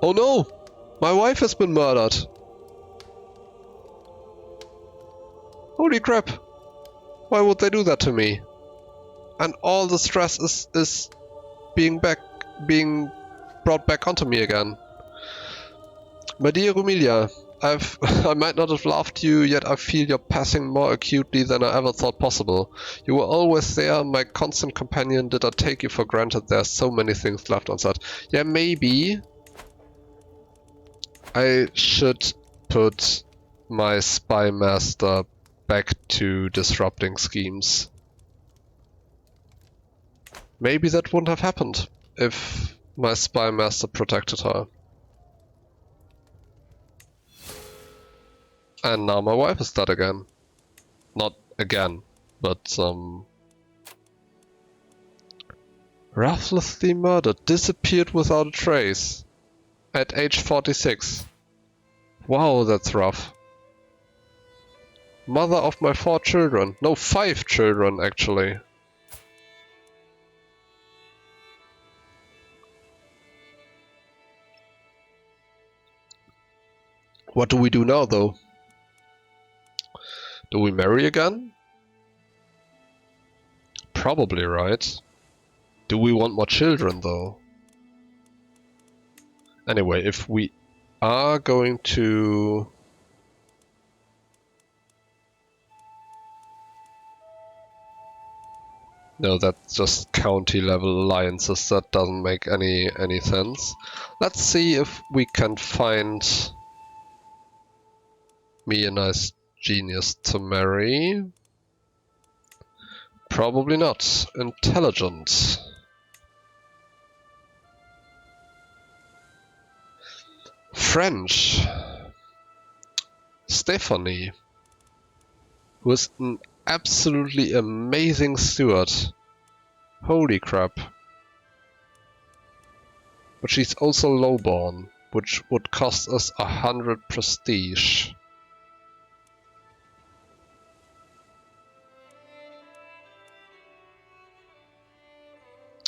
Oh no! My wife has been murdered! Holy crap! Why would they do that to me? And all the stress is being brought back onto me again. My dear Romylia, I might not have loved you, yet I feel your passing more acutely than I ever thought possible. You were always there, my constant companion. Did I take you for granted? There are so many things left unsaid. Yeah, maybe I should put my spy master back to disrupting schemes. Maybe that wouldn't have happened if my spy master protected her. And now my wife is dead again. Not again, but ruthlessly murdered, disappeared without a trace at age 46. Wow, that's rough. Mother of my 4 children. No, 5 children actually. What do we do now though? Do we marry again? Probably, right? Do we want more children though? Anyway, if we are going to... No, that's just county level alliances, that doesn't make any sense. Let's see if we can find me a nice genius to marry. Probably not. Intelligent. French. Stephanie, who is an absolutely amazing steward. Holy crap. But she's also lowborn, which would cost us 100 prestige.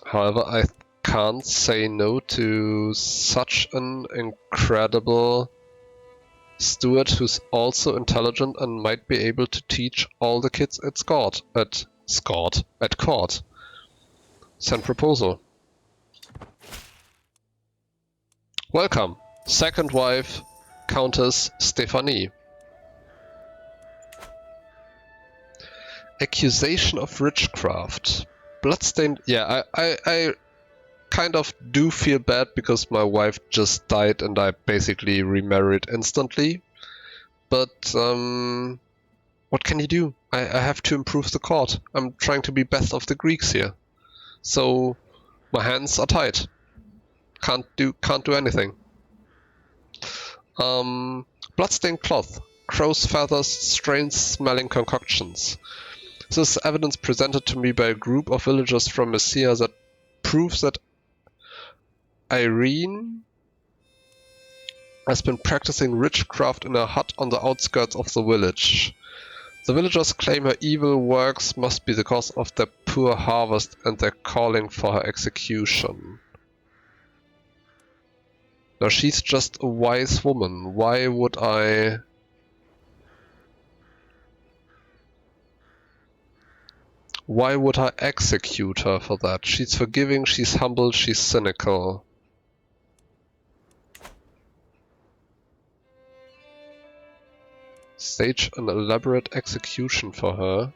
However, I can't say no to such an incredible steward who's also intelligent and might be able to teach all the kids at court. Send proposal. Welcome, second wife, Countess Stephanie. Accusation of witchcraft. Bloodstained. Yeah, I kind of do feel bad because my wife just died and I basically remarried instantly. But what can you do? I have to improve the court. I'm trying to be best of the Greeks here. So my hands are tied. Can't do anything. Bloodstained cloth. Crow's feathers, strange smelling concoctions. This is evidence presented to me by a group of villagers from Messia that proves that Irene has been practicing witchcraft in a hut on the outskirts of the village. The villagers claim her evil works must be the cause of their poor harvest and they're calling for her execution. Now she's just a wise woman. Why would I... Why would I execute her for that? She's forgiving, she's humble, she's cynical. Stage an elaborate execution for her,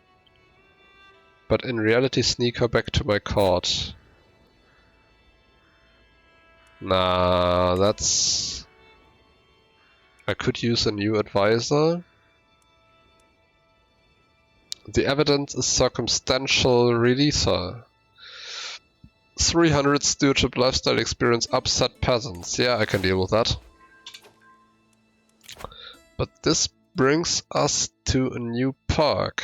but in reality sneak her back to my court. Nah, that's... I could use a new advisor. The evidence is circumstantial. Release her. 300 stewardship lifestyle experience, upset peasants. Yeah, I can deal with that. But this brings us to a new park.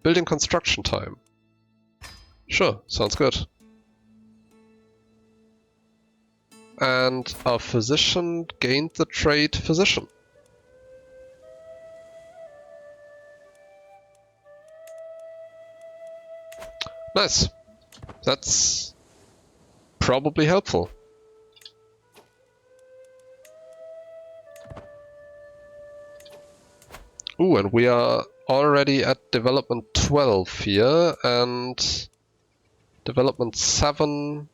Building construction time. Sure, sounds good. And our physician gained the trait physician. Nice. That's probably helpful. Ooh, and we are already at development 12 here, and development 7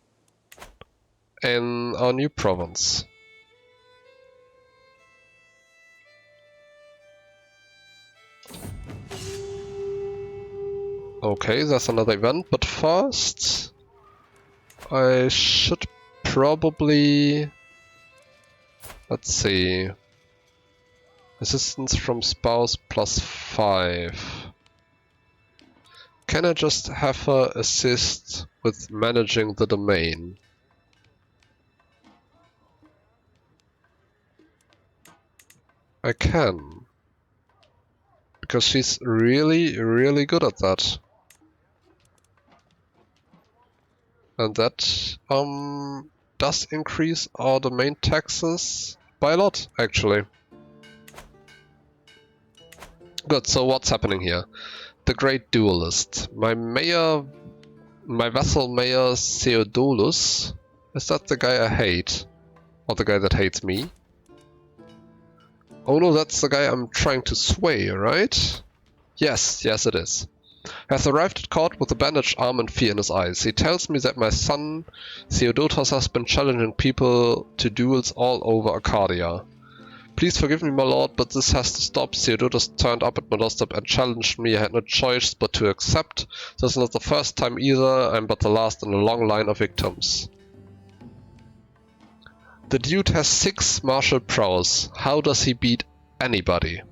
in our new province. Okay, there's another event, but first I should probably... Let's see... Assistance from spouse +5. Can I just have her assist with managing the domain? I can. Because she's really, really good at that. And that does increase our domain taxes by a lot, actually. Good, so what's happening here? The Great Duelist. My vassal mayor Theodolus. Is that the guy I hate? Or the guy that hates me? Oh no, that's the guy I'm trying to sway, right? Yes, it is. Has arrived at court with a bandaged arm and fear in his eyes. He tells me that my son Theodotos has been challenging people to duels all over Arcadia. Please forgive me, my lord, but this has to stop. Theodotos turned up at my doorstep and challenged me. I had no choice but to accept. This is not the first time either. I'm but the last in a long line of victims. The dude has 6 martial prowess. How does he beat anybody?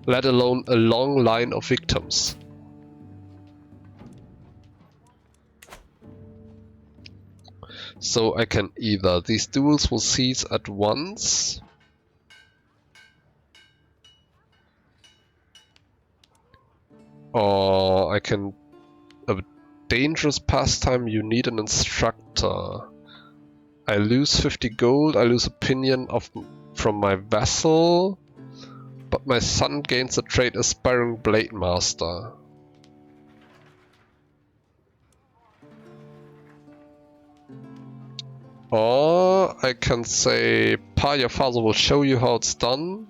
Let alone a long line of victims. So I can either... These duels will cease at once. Or I can... A dangerous pastime, you need an instructor. I lose 50 gold, I lose opinion from my vassal. But my son gains the trait Aspiring Blade Master. Or I can say, Pa, your father will show you how it's done,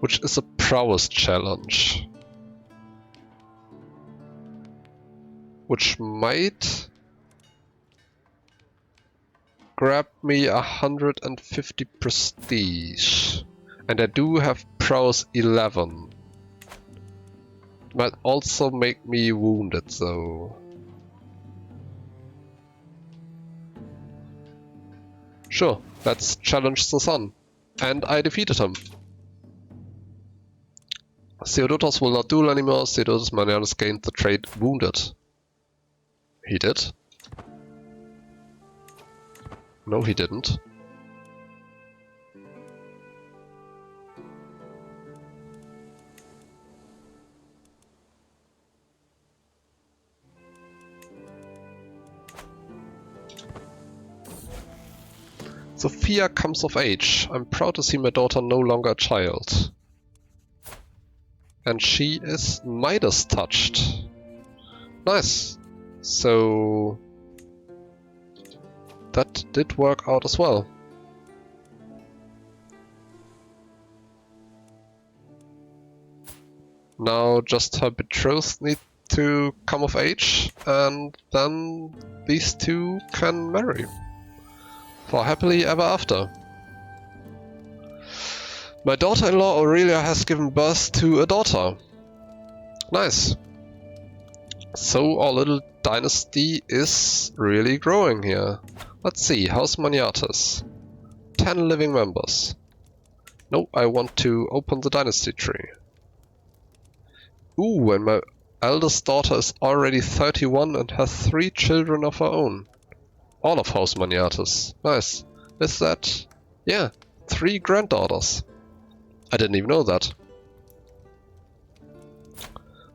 which is a prowess challenge. Which might grab me 150 prestige. And I do have prowess 11. Might also make me wounded though. Sure, let's challenge the sun. And I defeated him. Theodotos will not duel anymore. Theodotos Manianus gained the trait Wounded. He did? No, he didn't. Sophia comes of age. I'm proud to see my daughter no longer a child. And she is Midas touched. Nice. So that did work out as well. Now just her betrothed need to come of age, and then these two can marry. For happily ever after. My daughter-in-law Aurelia has given birth to a daughter. Nice. So our little dynasty is really growing here. Let's see, House Maniatis. 10 living members. No, I want to open the dynasty tree. Ooh, and my eldest daughter is already 31 and has 3 children of her own. All of House Maniatis. Nice. Is that... Yeah, 3 granddaughters. I didn't even know that.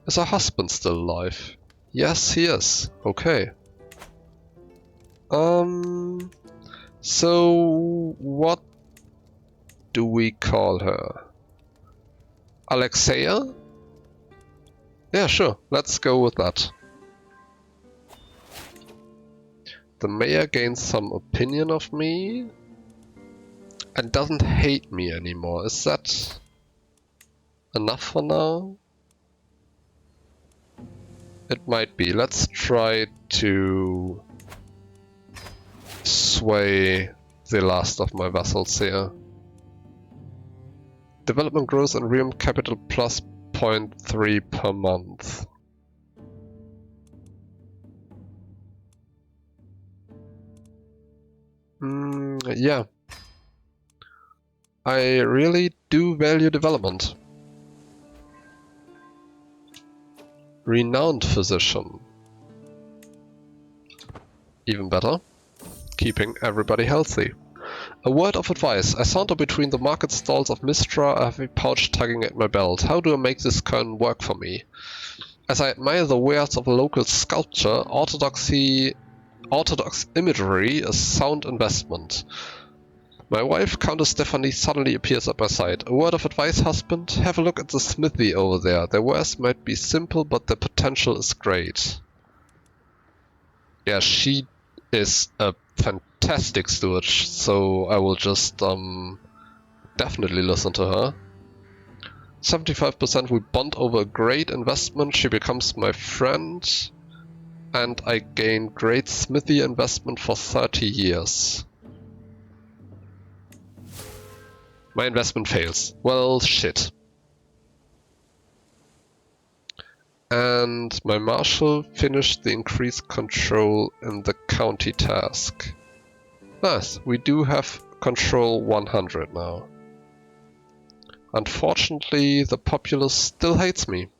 Is her husband still alive? Yes, he is. Okay. So... what do we call her? Alexia? Yeah, sure. Let's go with that. The mayor gains some opinion of me and doesn't hate me anymore. Is that... enough for now? It might be. Let's try to sway the last of my vessels here. Development growth and realm capital plus 0.3 per month. Yeah. I really do value development. Renowned physician. Even better. Keeping everybody healthy. A word of advice. I saunter between the market stalls of Mistra, a heavy pouch tugging at my belt. How do I make this curtain work for me? As I admire the wares of a local sculpture, orthodox imagery is sound investment. My wife, Countess Stephanie, suddenly appears at my side. A word of advice, husband? Have a look at the smithy over there. Their wares might be simple, but their potential is great. Yeah, she is a fantastic steward, so I will just definitely listen to her. 75% we bond over a great investment. She becomes my friend, and I gain great smithy investment for 30 years. My investment fails. Well, shit. And my marshal finished the increased control in the county task. Nice, we do have control 100 now. Unfortunately, the populace still hates me.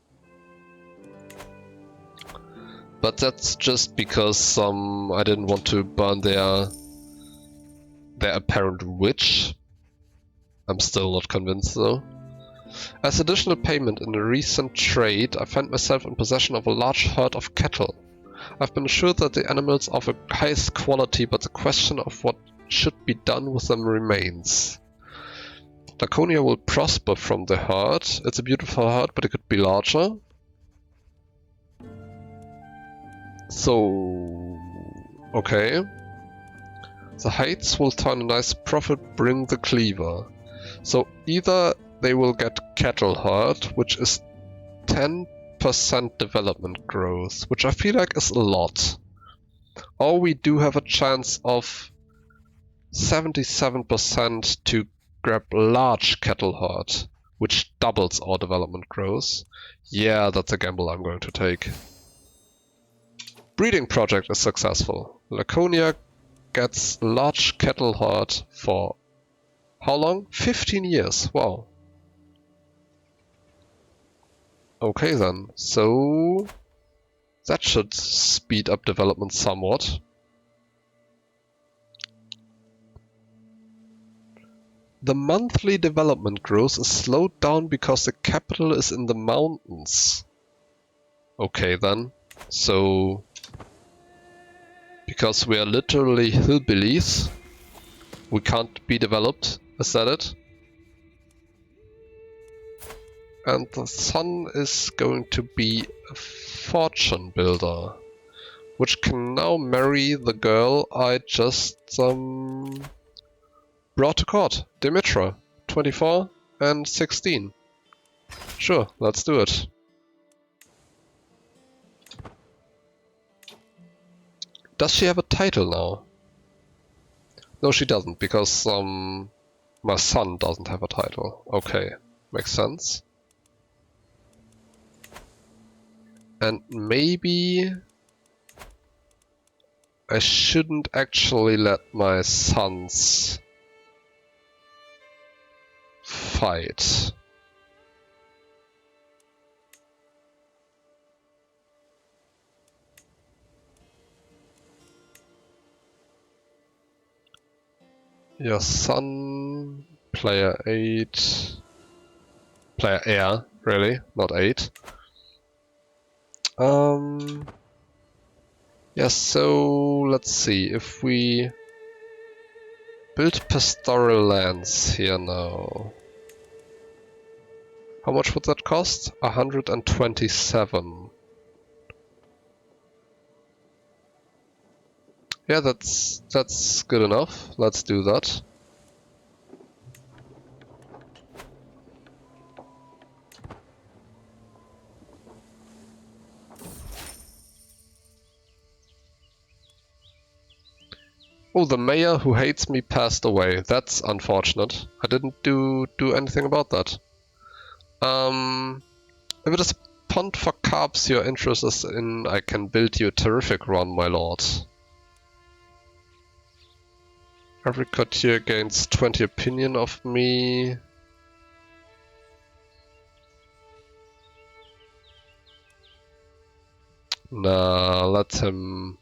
But that's just because I didn't want to burn their apparent witch. I'm still not convinced though. As additional payment in a recent trade, I find myself in possession of a large herd of cattle. I've been assured that the animals are of the highest quality, but the question of what should be done with them remains. Laconia will prosper from the herd. It's a beautiful herd, but it could be larger. So, okay. The Heights will turn a nice profit, bring the Cleaver. So either they will get cattle herd, which is 10% development growth, which I feel like is a lot. Or we do have a chance of 77% to grab large cattle herd, which doubles our development growth. Yeah, that's a gamble I'm going to take. Breeding project is successful. Laconia gets large cattle herd for how long? 15 years. Wow. Okay then, so that should speed up development somewhat. The monthly development growth is slowed down because the capital is in the mountains. Okay then, so because we are literally hillbillies, we can't be developed, is that it? And the son is going to be a fortune builder, which can now marry the girl I just brought to court, Dimitra, 24 and 16. Sure, let's do it. Does she have a title now? No, she doesn't, because my son doesn't have a title. Okay, makes sense. And maybe I shouldn't actually let my sons fight. Your son, player 8, player heir, really, not 8. Yes, so let's see, if we build pastoral lands here now. How much would that cost? 127. Yeah, that's good enough. Let's do that. Oh, the mayor who hates me passed away. That's unfortunate. I didn't do anything about that. If it is a pond for carps you're interested in, I can build you a terrific run, my lord. Every courtier gains 20 opinion of me. Nah, let him...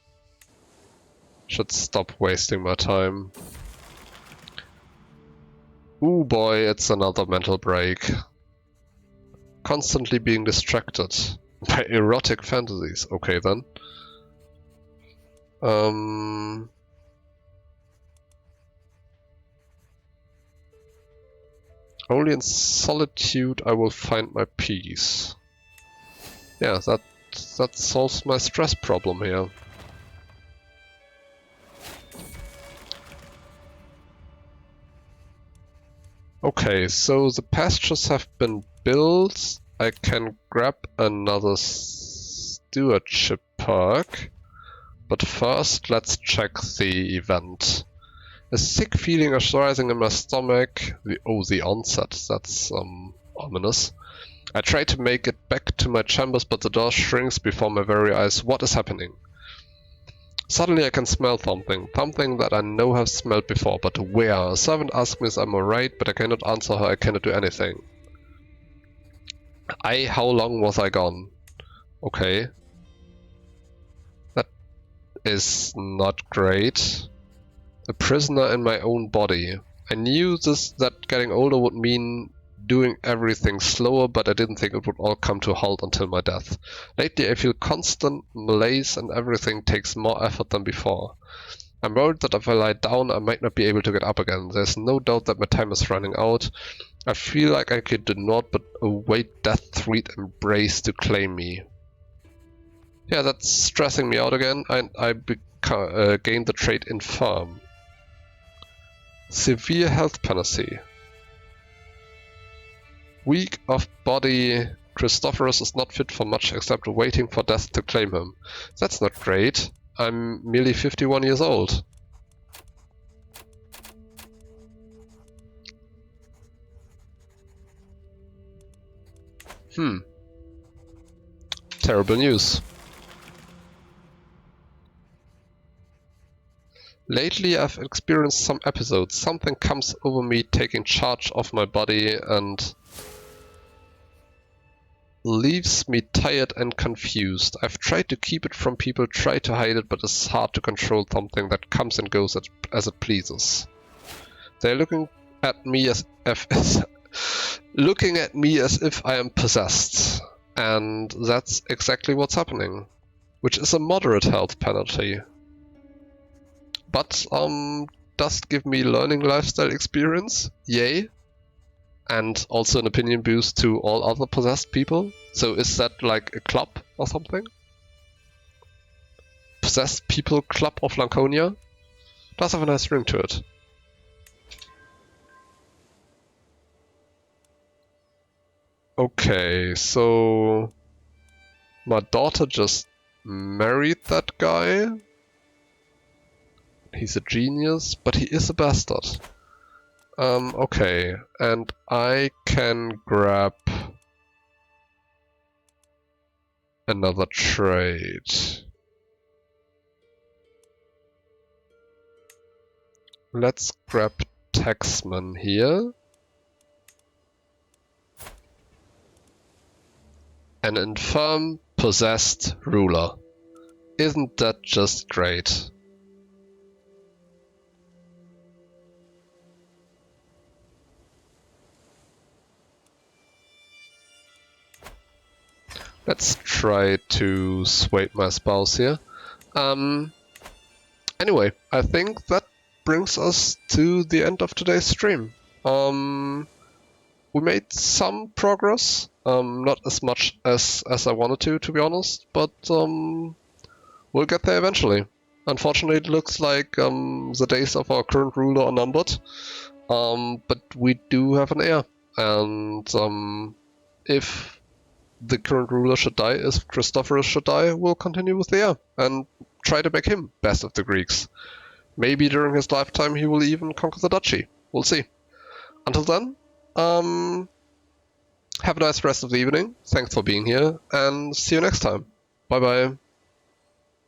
Should stop wasting my time. Ooh boy, it's another mental break. Constantly being distracted by erotic fantasies. Okay then. Only in solitude I will find my peace. Yeah, that solves my stress problem here. Okay, so the pastures have been built. I can grab another stewardship perk. But first, let's check the event. A sick feeling is rising in my stomach. The onset. That's ominous. I try to make it back to my chambers, but the door shrinks before my very eyes. What is happening? Suddenly I can smell something that I know I've smelled before, but where? A servant asks me if I'm alright, but I cannot answer her, I cannot do anything. How long was I gone? Okay. That is not great. A prisoner in my own body. I knew that getting older would mean doing everything slower, but I didn't think it would all come to a halt until my death. Lately I feel constant malaise and everything takes more effort than before. I'm worried that if I lie down I might not be able to get up again. There's no doubt that my time is running out. I feel like I could do naught but await death's sweet embrace to claim me. Yeah, that's stressing me out again. I gained the trait infirm. Severe health penalty. Weak of body, Christophorus is not fit for much except waiting for death to claim him. That's not great. I'm merely 51 years old. Terrible news. Lately I've experienced some episodes. Something comes over me taking charge of my body and leaves me tired and confused. I've tried to keep it from people, tried to hide it, but it's hard to control something that comes and goes as it pleases. They're looking at me as if I am possessed. And that's exactly what's happening. Which is a moderate health penalty. But does give me learning lifestyle experience, yay. And also an opinion boost to all other possessed people. So is that like a club or something? Possessed People Club of Lanconia? Does have a nice ring to it. Okay, so my daughter just married that guy. He's a genius, but he is a bastard. Okay, and I can grab another trade. Let's grab Taxman here. An infirm, possessed ruler. Isn't that just great? Let's try to sway my spouse here. Anyway, I think that brings us to the end of today's stream. We made some progress, not as much as I wanted to be honest, but we'll get there eventually. Unfortunately, it looks like the days of our current ruler are numbered, but we do have an heir, and if the current ruler should die, if Christophorus should die, we'll continue with the heir and try to make him best of the Greeks. Maybe during his lifetime he will even conquer the duchy. We'll see. Until then, have a nice rest of the evening. Thanks for being here, and see you next time. Bye bye.